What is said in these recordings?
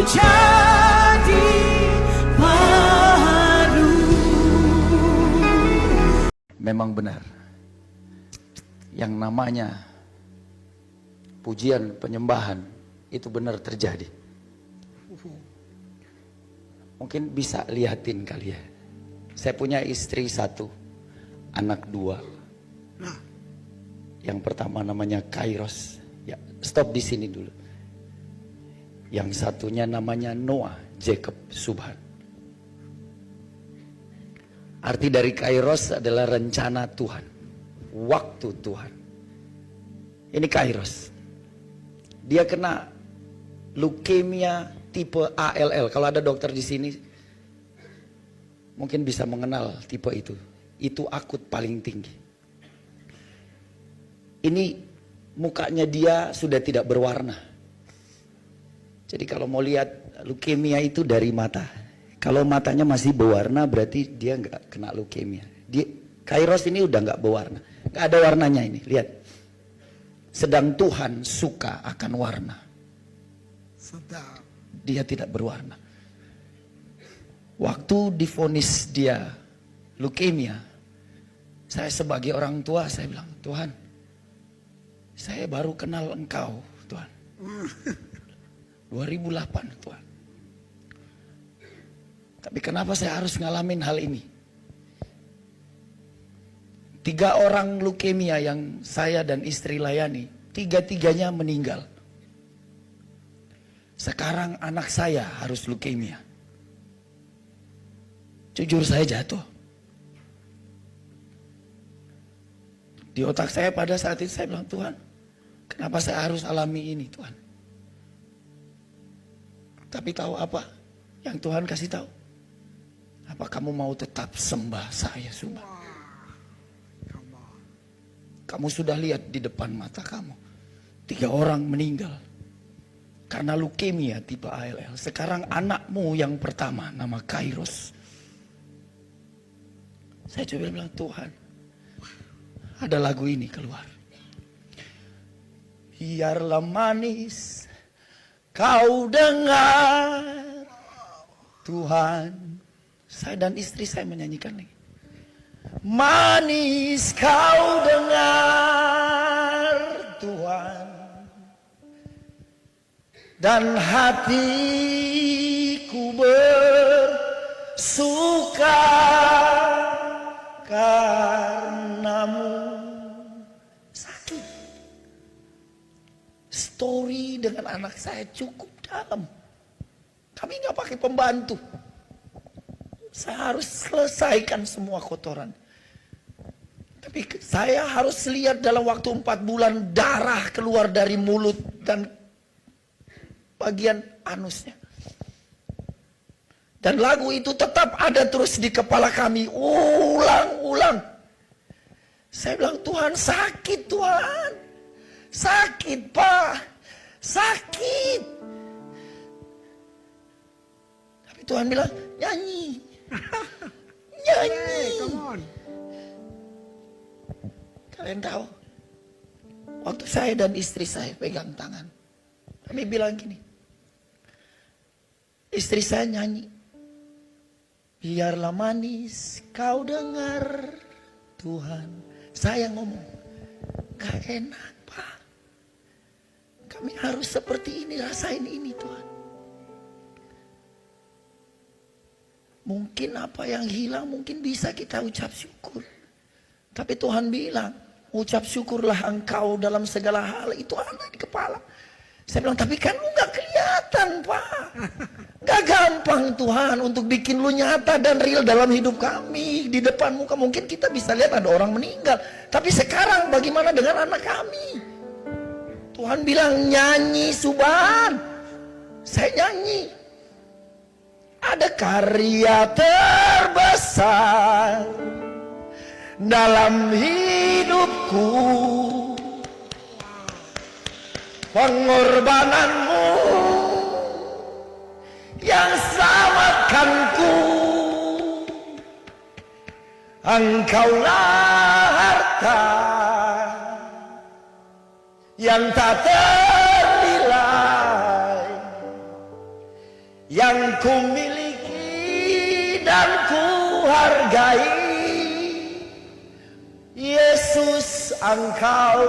jadi baru. Memang benar, yang namanya pujian penyembahan itu benar terjadi. Mungkin bisa lihatin kali ya. Saya punya istri 1, anak 2. Yang pertama namanya Kairos. Ya, stop di sini dulu. Yang satunya namanya Noah Jacob Subhan. Arti dari Kairos adalah rencana Tuhan, waktu Tuhan. Ini Kairos. Dia kena leukemia tipe ALL. Kalau ada dokter di sini, mungkin bisa mengenal tipe itu. Itu akut paling tinggi. Ini mukanya dia sudah tidak berwarna. Jadi kalau mau lihat leukemia itu dari mata. Kalau matanya masih berwarna berarti dia nggak kena leukemia. Kairos ini udah nggak berwarna, nggak ada warnanya ini. Lihat. Sedang Tuhan suka akan warna. Dia tidak berwarna. Waktu divonis dia leukemia, saya sebagai orang tua saya bilang, Tuhan, saya baru kenal Engkau, Tuhan. 2008, Tuhan. Tapi kenapa saya harus ngalamin hal ini? 3 orang leukemia yang saya dan istri layani, 3-tiganya meninggal. Sekarang anak saya harus leukemia. Jujur saya jatuh. Di otak saya pada saat itu saya bilang, Tuhan, kenapa saya harus alami ini, Tuhan? Tapi tahu apa yang Tuhan kasih tahu? Apa kamu mau tetap sembah saya, sumpah? Kamu sudah lihat di depan mata kamu 3 orang meninggal karena leukemia tipe ALL. Sekarang anakmu yang pertama nama Kairos. Saya coba bilang, Tuhan, ada lagu ini keluar. Biarlah manis kau dengar, Tuhan. Saya dan istri saya menyanyikan lagi. Manis kau dengar, Tuhan, dan hatiku bersuka karenamu. Sakit. Story dengan anak saya cukup dalam. Kami nggak pakai pembantu. Saya harus selesaikan semua kotoran. Tapi saya harus lihat dalam waktu 4 bulan darah keluar dari mulut dan bagian anusnya. Dan lagu itu tetap ada terus di kepala kami. Ulang-ulang. Saya bilang, Tuhan sakit, Tuhan. Sakit, Pak. Sakit. Tapi Tuhan bilang, nyanyi. Nyanyi. Kalian tahu, waktu saya dan istri saya pegang tangan, kami bilang gini, istri saya nyanyi, biarlah manis kau dengar, Tuhan. Saya ngomong, gak enak, Pak. Kami harus seperti ini, rasain ini, Tuhan. Mungkin apa yang hilang mungkin bisa kita ucap syukur. Tapi Tuhan bilang, ucap syukurlah engkau dalam segala hal. Itu ada di kepala. Saya bilang, tapi kan lu gak kelihatan, Pak. Gak gampang Tuhan untuk bikin lu nyata dan real dalam hidup kami. Di depan muka mungkin kita bisa lihat ada orang meninggal. Tapi sekarang bagaimana dengan anak kami? Tuhan bilang, nyanyi Subhan. Saya nyanyi. Ada karya terbesar dalam hidupku, pengorbananmu yang selamatkanku. Engkaulah harta yang tak ternilai yang ku miliki dan ku hargai. Yesus, Engkau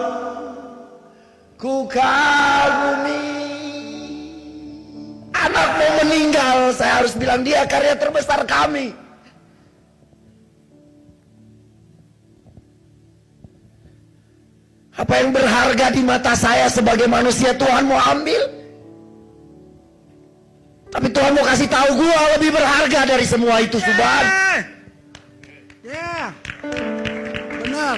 ku kagumi. Anak mau meninggal, saya harus bilang dia karya terbesar kami. Apa yang berharga di mata saya sebagai manusia Tuhan mau ambil. Tapi Tuhan mau kasih tahu gua lebih berharga dari semua itu, Subhan. Ya, benar.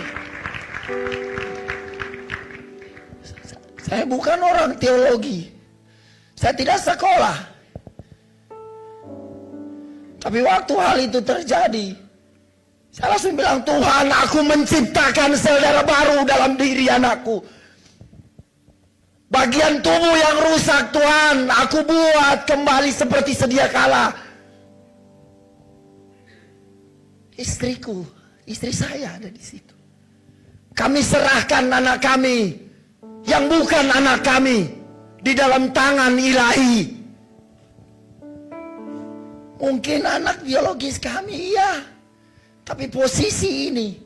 Saya bukan orang teologi. Saya tidak sekolah. Tapi waktu hal itu terjadi, saya langsung bilang, Tuhan, aku menciptakan sel darah baru dalam diri anakku. Bagian tubuh yang rusak, Tuhan, aku buat kembali seperti sedia kala. Istriku, istri saya ada di situ. Kami serahkan anak kami yang bukan anak kami di dalam tangan ilahi. Mungkin anak biologis kami, iya. Tapi posisi ini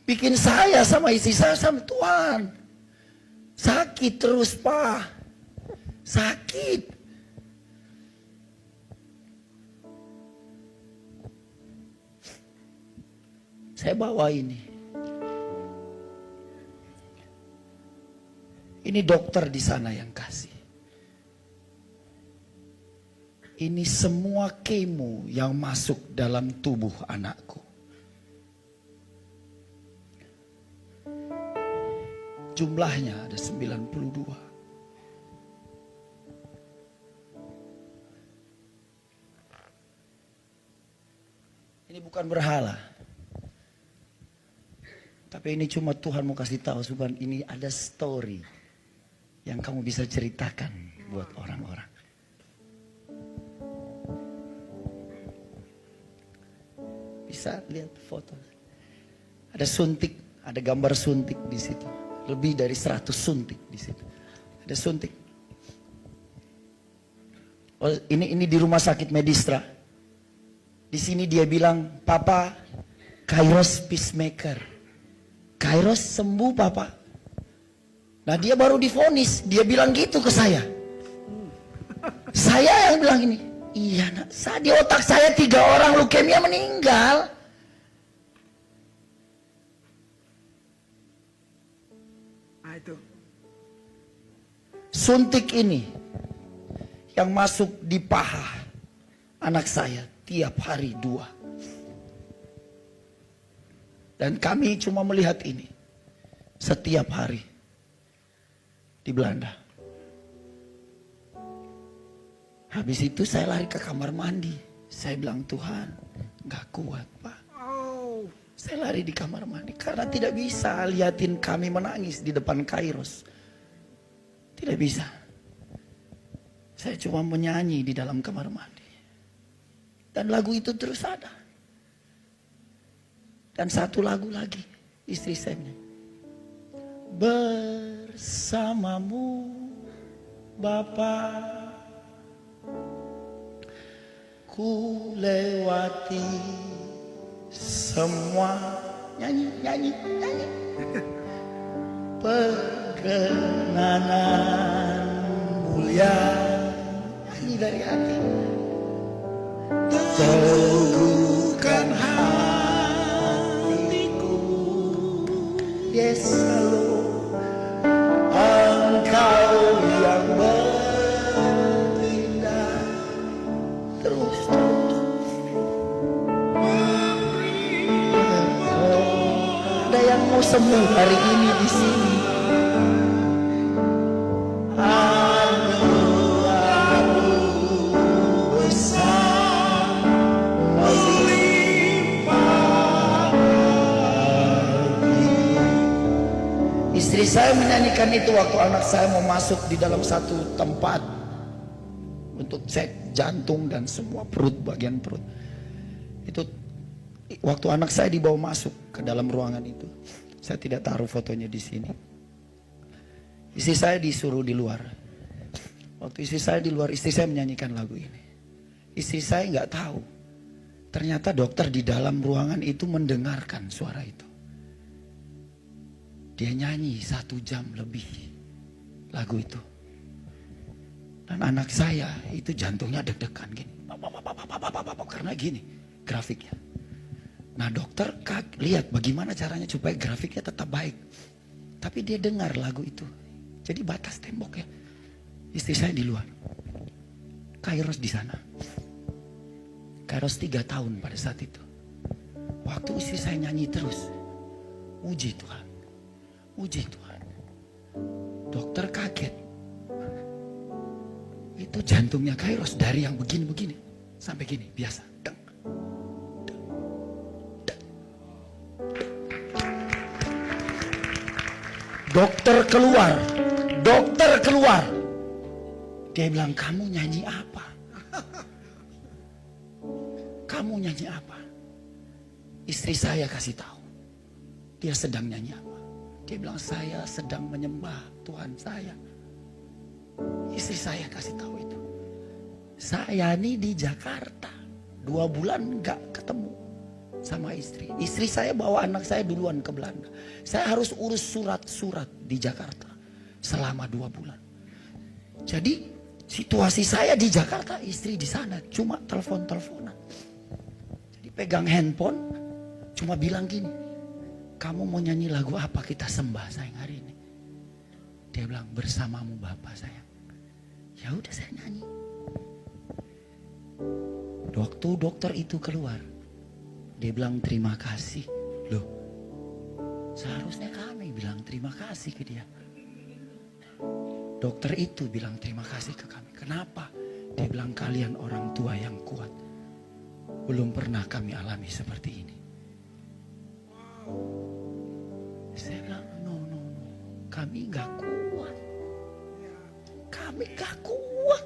bikin saya sama istri saya sama Tuhan sakit terus, Pak. Sakit. Saya bawa ini. Ini dokter di sana yang kasih. Ini semua kemo yang masuk dalam tubuh anakku. Jumlahnya ada 92. Ini bukan berhala. Tapi ini cuma Tuhan mau kasih tahu, Subhan, ini ada story yang kamu bisa ceritakan buat orang-orang. Bisa lihat foto. Ada suntik, ada gambar suntik di situ. Lebih dari 100 suntik di situ. Ada suntik. Oh, ini di rumah sakit Medistra. Di sini dia bilang, Papa, Kairos peacemaker. Kairos sembuh, Papa. Nah, dia baru divonis, dia bilang gitu ke saya. Saya yang bilang ini. Iya, nak. Di otak saya 3 orang leukemia meninggal. Nah, itu. Suntik ini yang masuk di paha anak saya tiap hari 2. Dan kami cuma melihat ini setiap hari di Belanda. Habis itu saya lari ke kamar mandi. Saya bilang, Tuhan, gak kuat, Pak. Saya lari di kamar mandi karena tidak bisa liatin kami menangis di depan Kairos. Tidak bisa. Saya cuma menyanyi di dalam kamar mandi. Dan lagu itu terus ada. Dan satu lagu lagi, istri saya menyanyi. Bersamamu, Bapa, ku lewati semua. Nyanyi, nyanyi, nyanyi. Perkenanan mulia. Nyanyi dari hati. Teguhkan hatiku, Yes, selalu Engkau yang bertindak terus. Ada yang mau sembuh hari ini di sini. Istri saya menyanyikan itu waktu anak saya mau masuk di dalam satu tempat untuk cek jantung dan semua perut, bagian perut. Itu waktu anak saya dibawa masuk ke dalam ruangan itu. Saya tidak taruh fotonya di sini. Istri saya disuruh di luar. Waktu istri saya di luar, istri saya menyanyikan lagu ini. Istri saya nggak tahu. Ternyata dokter di dalam ruangan itu mendengarkan suara itu. Dia nyanyi 1 jam lebih lagu itu. Dan anak saya itu jantungnya deg-degan gini. Karena gini grafiknya. Nah dokter lihat bagaimana caranya supaya grafiknya tetap baik. Tapi dia dengar lagu itu. Jadi batas tembok ya. Istri saya di luar. Kairos di sana. Kairos 3 tahun pada saat itu. Waktu istri saya nyanyi terus. Puji Tuhan. Puji Tuhan. Dokter kaget. Itu jantungnya Kairos dari yang begini-begini. Sampai gini, biasa. Deng. Deng. Deng. Dokter keluar. Dokter keluar. Dia bilang, kamu nyanyi apa? Kamu nyanyi apa? Istri saya kasih tahu. Dia sedang nyanyi apa? Dia bilang, saya sedang menyembah Tuhan saya. Istri saya kasih tahu itu. Saya ini di Jakarta 2 bulan gak ketemu sama istri. Istri saya bawa anak saya duluan ke Belanda. Saya harus urus surat-surat di Jakarta selama 2 bulan. Jadi situasi saya di Jakarta, istri di sana cuma telepon-teleponan. Jadi pegang handphone, cuma bilang gini, kamu mau nyanyi lagu apa kita sembah sayang hari ini? Dia bilang, bersamamu Bapak sayang. Ya udah saya nyanyi. Waktu dokter itu keluar, dia bilang terima kasih. Loh, seharusnya kami bilang terima kasih ke dia. Dokter itu bilang terima kasih ke kami. Kenapa? Dia bilang kalian orang tua yang kuat. Belum pernah kami alami seperti ini. Saya bilang no. Kami gak kuat. Kami gak kuat.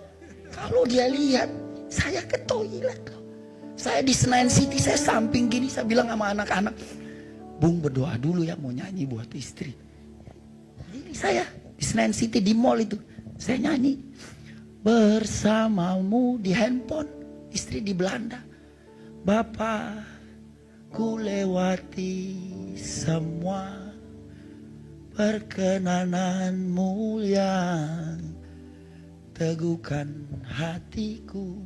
Kalau dia lihat saya ke toilet. Saya di Senayan City, saya samping gini. Saya bilang sama anak-anak, Bung berdoa dulu ya mau nyanyi buat istri. Ini saya di Senayan City di mall itu. Saya nyanyi. Bersamamu di handphone. Istri di Belanda. Bapak, ku lewati semua perkenananmu yang teguhkan hatiku.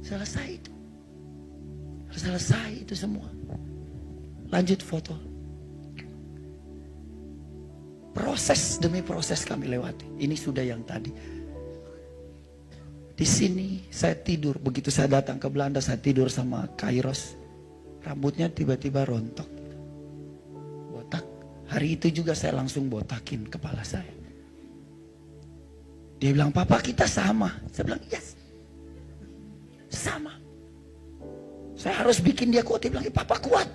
Selesai itu. Selesai itu semua. Lanjut foto. Proses demi proses kami lewati. Ini sudah yang tadi. Di sini saya tidur. Begitu saya datang ke Belanda, saya tidur sama Kairos. Rambutnya tiba-tiba rontok. Botak. Hari itu juga saya langsung botakin kepala saya. Dia bilang, papa kita sama. Saya bilang, yes. Sama. Saya harus bikin dia kuat. Dia bilang, papa kuat.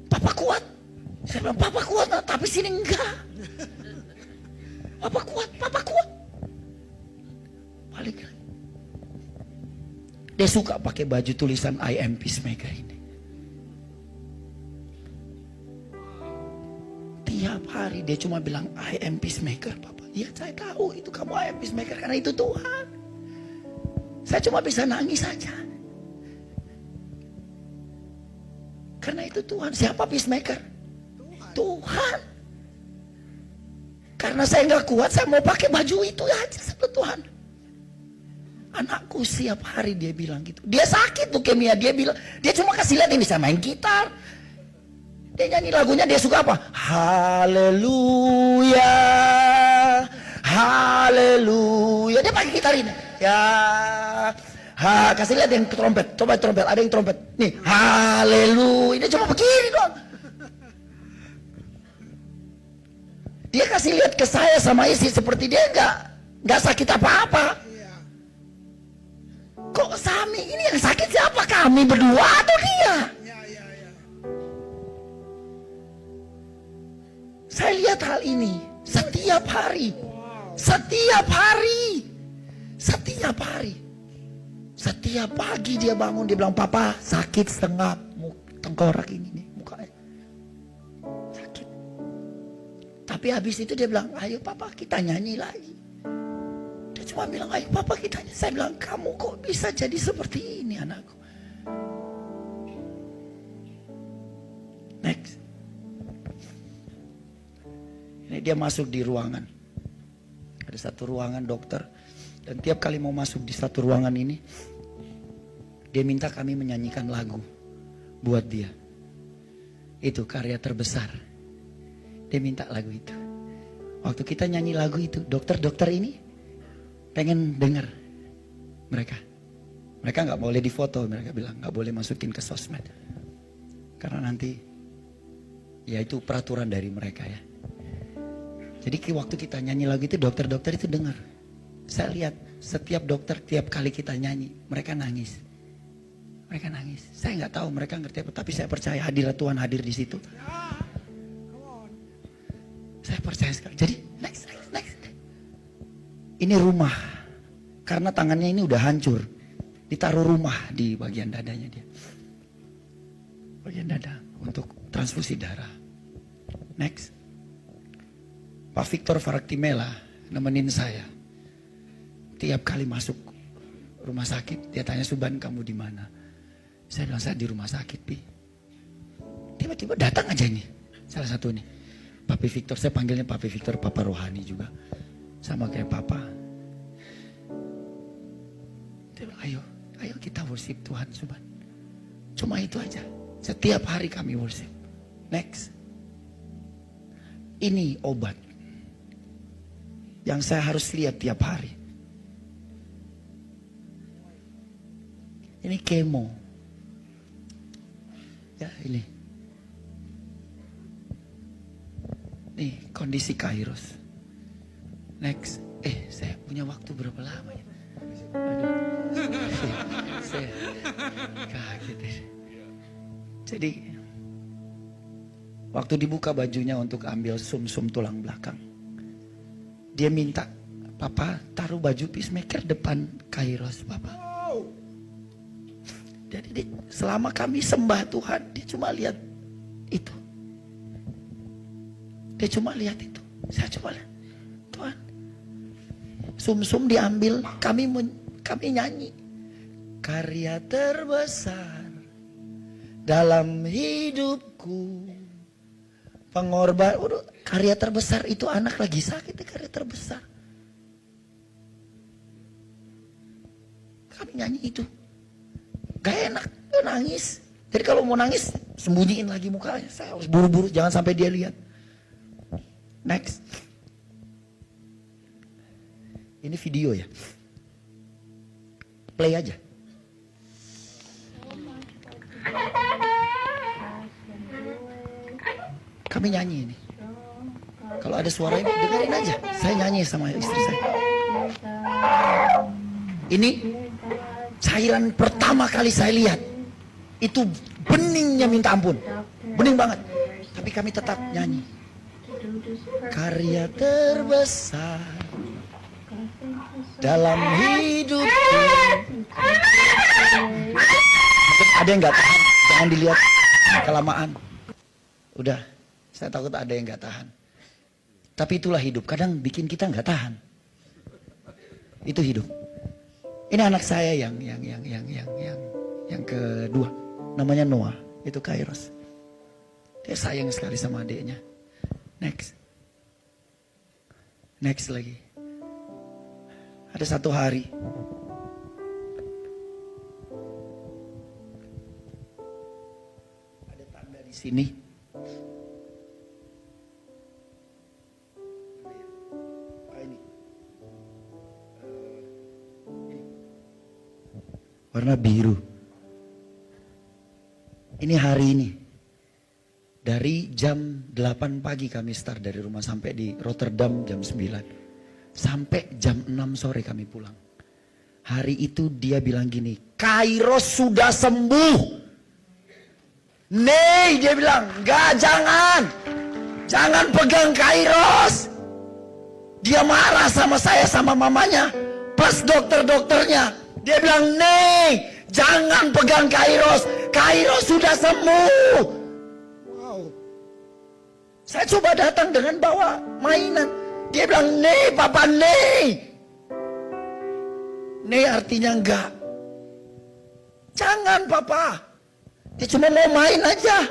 Papa kuat. Saya bilang, papa kuat. Nah, tapi sini enggak. Papa kuat. Papa kuat. Balik lagi. Dia suka pakai baju tulisan I am peacemaker ini. Tiap hari dia cuma bilang I am peacemaker, papa. Ya saya tahu itu kamu I am peacemaker karena itu Tuhan. Saya cuma bisa nangis saja. Karena itu Tuhan. Siapa peacemaker? Tuhan. Karena saya nggak kuat, saya mau pakai baju itu aja sama Tuhan. Anakku siap hari dia bilang gitu. Dia sakit leukemia, dia bilang, dia cuma kasih lihat ini saya main gitar. Dia nyanyi lagunya, dia suka apa? Haleluya, haleluya. Dia pakai gitar ini. Ya, kasih lihat yang trompet. Coba trompet, ada yang trompet. Nih, haleluya. Dia cuma begini doang. Dia kasih lihat ke saya sama istri seperti dia nggak sakit apa-apa. Kok Sami ini yang sakit siapa? Kami berdua atau dia? Saya lihat hal ini setiap hari. Setiap hari. Setiap hari. Setiap pagi dia bangun, dia bilang, papa sakit setengah tengkorak ini nih mukanya. Sakit. Tapi habis itu dia bilang, ayo papa kita nyanyi lagi. Dia cuma bilang, ayo papa kita. Saya bilang, kamu kok bisa jadi seperti ini anakku. Next. Ini dia masuk di ruangan. Ada satu ruangan dokter. Dan tiap kali mau masuk di satu ruangan ini, dia minta kami menyanyikan lagu buat dia. Itu karya terbesar. Dia minta lagu itu. Waktu kita nyanyi lagu itu, dokter-dokter ini pengen dengar mereka. Mereka nggak boleh difoto, mereka bilang nggak boleh masukin ke sosmed. Karena nanti, ya itu peraturan dari mereka ya. Jadi waktu kita nyanyi lagu itu, dokter-dokter itu dengar. Saya lihat setiap dokter tiap kali kita nyanyi, mereka nangis. Mereka nangis. Saya nggak tahu mereka ngerti apa, tapi saya percaya hadirat Tuhan hadir di situ. Saya percaya sekali. Jadi next. Ini rumah. Karena tangannya ini udah hancur. Ditaruh rumah di bagian dadanya dia. Bagian dada untuk transfusi darah. Next. Pak Victor Faraktimela nemenin saya. Tiap kali masuk rumah sakit, dia tanya, Suban kamu di mana? Saya bilang, saya di rumah sakit, Pi. Tiba-tiba datang aja ini. Salah satu nih. Papi Victor, saya panggilnya Papi Victor, Papa Rohani juga. Sama kayak Papa. Dia bilang, ayo kita worship Tuhan, Suban. Cuma itu aja. Setiap hari kami worship. Next. Ini obat. Yang saya harus lihat tiap hari. Ini kemo. Ya ini. Nih kondisi Kairos. Next. Saya punya waktu berapa lama ya? Saya kaget ya. Jadi waktu dibuka bajunya untuk ambil sum-sum tulang belakang, dia minta, Papa taruh baju peacemaker depan Kairos, Papa. Jadi selama kami sembah Tuhan, dia cuma lihat itu. Dia cuma lihat itu. Saya coba lihat, Tuhan. Sum-sum diambil, kami nyanyi. Karya terbesar dalam hidupku, pengorban. Karya terbesar itu anak lagi sakit, karya terbesar. Kami nyanyi itu. Gak enak, nangis. Jadi kalau mau nangis, sembunyiin lagi mukanya. Saya harus buru-buru, jangan sampai dia lihat. Next. Ini video ya. Play aja. Kami nyanyi ini. Kalau ada suara ini, dengerin aja. Saya nyanyi sama istri saya. Ini cairan pertama kali saya lihat. Itu beningnya minta ampun. Bening banget. Tapi kami tetap nyanyi. Karya terbesar dalam hidupku. Ada yang gak tahan. Jangan dilihat kelamaan. Udah. Saya takut ada yang gak tahan. Tapi itulah hidup. Kadang bikin kita gak tahan. Itu hidup. Ini anak saya yang kedua. Namanya Noah. Itu Kairos. Dia sayang sekali sama adiknya. Next. Next lagi. Ada satu hari. Ada tanda di sini. Warna biru. Ini hari ini. Dari jam 8 pagi kami start dari rumah sampai di Rotterdam jam 9. Sampai jam 6 sore kami pulang. Hari itu dia bilang gini, Kairos sudah sembuh. Nih dia bilang, enggak, jangan. Jangan pegang Kairos. Dia marah sama saya sama mamanya. Pas dokter-dokternya. Dia bilang, nih, jangan pegang Kairos. Kairos sudah sembuh. Wow. Saya coba datang dengan bawa mainan. Dia bilang, nih, papa, nih. Nih artinya enggak. Jangan papa. Dia cuma mau main aja.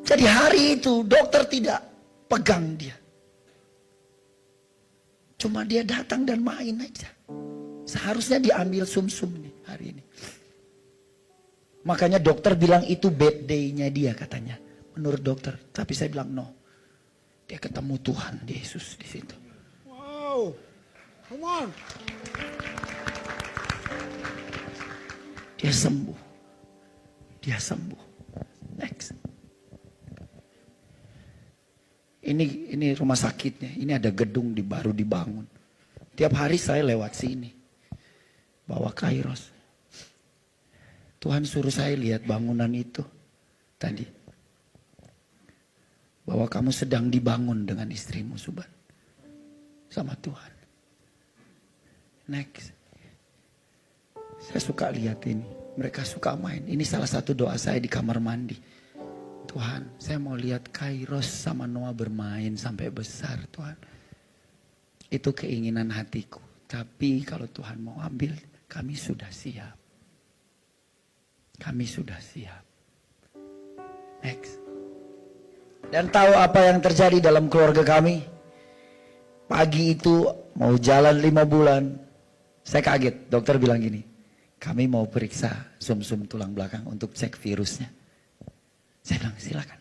Jadi hari itu dokter tidak pegang dia. Cuma dia datang dan main aja. Seharusnya diambil sumsum nih hari ini. Makanya dokter bilang itu bad day-nya dia katanya. Menurut dokter. Tapi saya bilang no. Dia ketemu Tuhan Yesus di situ. Wow. Come on. Dia sembuh. Dia sembuh. Next. Ini rumah sakitnya. Ini ada gedung baru dibangun. Tiap hari saya lewat sini. Bawa Kairos. Tuhan suruh saya lihat bangunan itu tadi. Bahwa kamu sedang dibangun dengan istrimu, Suban. Sama Tuhan. Next. Saya suka lihat ini. Mereka suka main. Ini salah satu doa saya di kamar mandi. Tuhan, saya mau lihat Kairos sama Noah bermain sampai besar, Tuhan. Itu keinginan hatiku. Tapi kalau Tuhan mau ambil, kami sudah siap. Kami sudah siap. Next. Dan tahu apa yang terjadi dalam keluarga kami? Pagi itu mau jalan 5 bulan. Saya kaget, dokter bilang gini. Kami mau periksa sumsum tulang belakang untuk cek virusnya. Saya bilang silakan.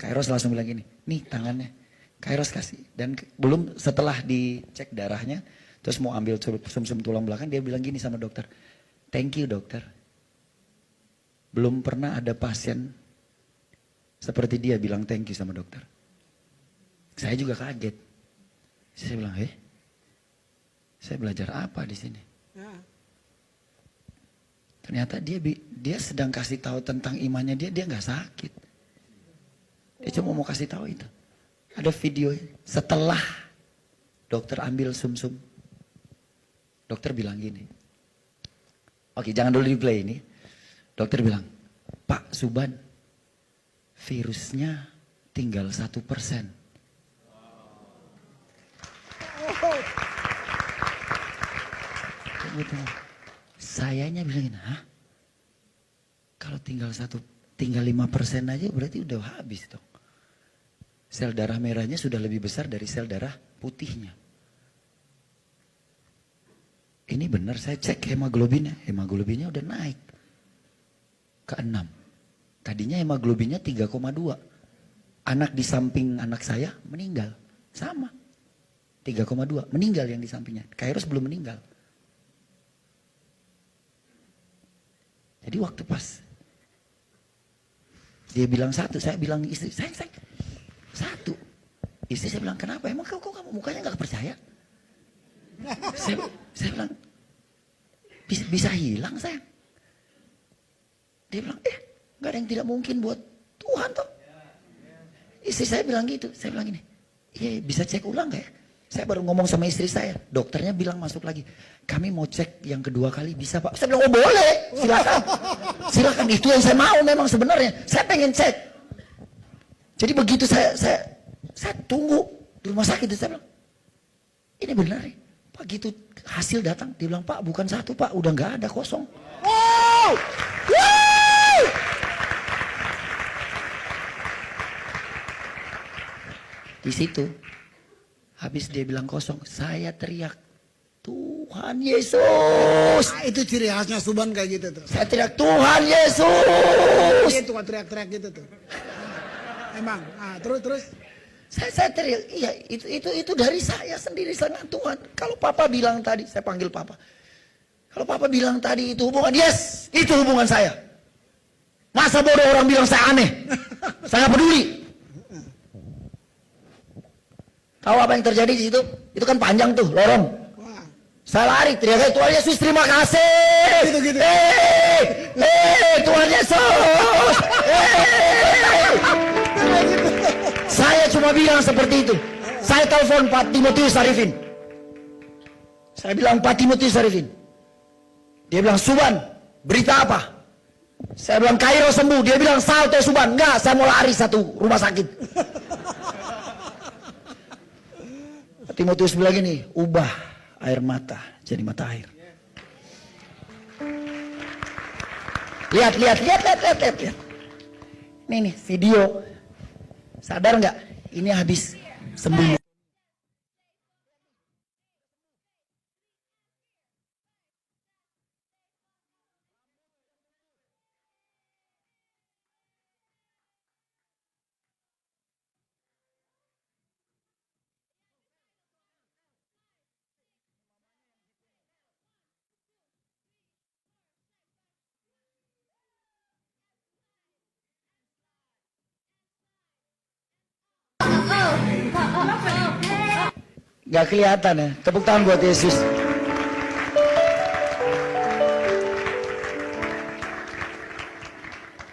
Kairos langsung bilang gini, nih tangannya. Kairos kasih. Dan belum setelah dicek darahnya, terus mau ambil sumsum tulang belakang, dia bilang gini sama dokter. Thank you dokter. Belum pernah ada pasien seperti dia bilang thank you sama dokter. Saya juga kaget. Saya bilang, saya belajar apa di sini? Ya. Ternyata dia sedang kasih tahu tentang imannya dia nggak sakit. Dia cuma mau kasih tahu itu. Ada video setelah dokter ambil sumsum. Dokter bilang gini. Oke, jangan dulu di play ini. Dokter bilang, Pak Suban, virusnya tinggal 1%. Sayanya bilangin, hah? Kalau tinggal 5% aja berarti udah habis dong. Sel darah merahnya sudah lebih besar dari sel darah putihnya. Ini benar, saya cek hemoglobinnya. Hemoglobinnya udah naik ke 6. Tadinya hemoglobinnya 3,2. Anak di samping anak saya meninggal. Sama. 3,2. Meninggal yang di sampingnya. Kairos belum meninggal. Jadi waktu pas dia bilang 1, saya bilang istri, sayang 1. Istri saya bilang, kenapa? Emang kok kamu mukanya gak percaya? Saya bilang, bisa hilang sayang. Dia bilang, gak ada yang tidak mungkin buat Tuhan toh. Istri saya bilang gitu, saya bilang gini, iya bisa cek ulang gak ya? Saya baru ngomong sama istri saya, dokternya bilang masuk lagi. Kami mau cek yang kedua kali, bisa Pak? Saya bilang, oh boleh, silakan. Silakan, itu yang saya mau memang sebenarnya. Saya pengen cek. Jadi begitu saya tunggu di rumah sakit, saya bilang, ini benar ya? Pak gitu hasil datang, dia bilang, Pak bukan 1 Pak, udah gak ada, kosong. Wow! Wow! Di situ. Habis dia bilang kosong, saya teriak, Tuhan Yesus. Nah, itu ciri khasnya Suban kayak gitu tuh. Saya teriak, Tuhan Yesus. Itu kan teriak-teriak gitu tuh. Emang, terus. Saya teriak, iya itu dari saya sendiri sama Tuhan. Kalau Papa bilang tadi, saya panggil Papa. Kalau Papa bilang tadi itu hubungan, yes, itu hubungan saya. Masa bodoh orang bilang saya aneh. Saya gak peduli. Tahu apa yang terjadi di situ? Itu kan panjang tuh, lorong. Wah. Saya lari, teriak, Tuhan Yesus terima kasih. Gitu. Tuhan Yesus. Saya cuma bilang seperti itu. Saya telepon Pak Timotius Arifin. Saya bilang, Pak Timotius Arifin. Dia bilang, Suban, berita apa? Saya bilang, Kairos sembuh. Dia bilang, Salto Suban. Enggak, saya mau lari satu rumah sakit. Timotius bilang gini, ubah air mata jadi mata air. Lihat. Ini nih video. Sadar nggak? Ini habis sembuh. Gak kelihatan ya. Tepuk tangan buat Yesus.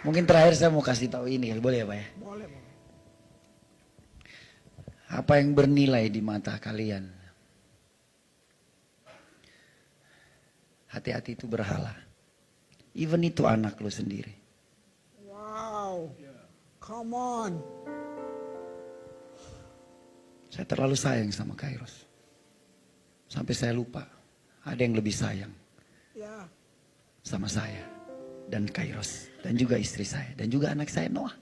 Mungkin terakhir saya mau kasih tahu ini, boleh ya Pak ya? Boleh. Apa yang bernilai di mata kalian? Hati-hati itu berhala. Even itu anak lo sendiri. Wow. Come on. Saya terlalu sayang sama Kairos. Sampai saya lupa ada yang lebih sayang Ya. sama saya dan Kairos dan juga istri saya dan juga anak saya Noah.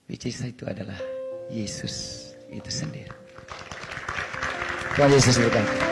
Which is itu adalah Yesus itu sendiri. Tuhan Yesus berkata.